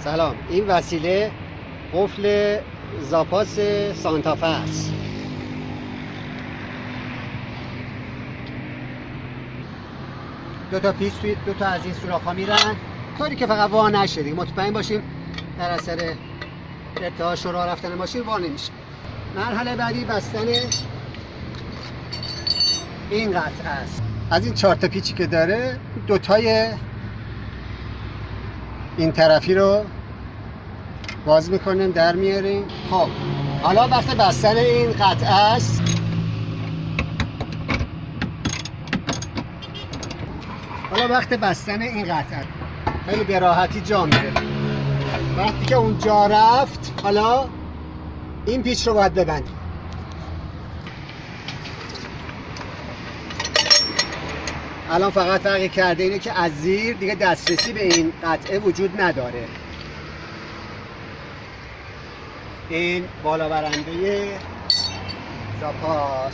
سلام، این وسیله قفل زاپاس سانتافه است. دو تا پیچ توی دو تا از این سوراخ‌ها میرن طوری که فقط وا نشه دیگه. مطمئن باشیم در اثر ارتعاش و راه رفتن ماشین وا نمیشه. مرحله بعدی بستن این قطعه است. از این 4 تا پیچی که داره دو تای این طرفی رو باز میکنیم، در میاریم. خب حالا وقت بستن این قطعه است. خیلی به راحتی جا میره. وقتی که اون جا رفت، حالا این پیچ رو باید ببندیم. الان فقط فرقی کرده اینه که از زیر دیگه دسترسی به این قطعه وجود نداره. این بالا برنده زاپاس.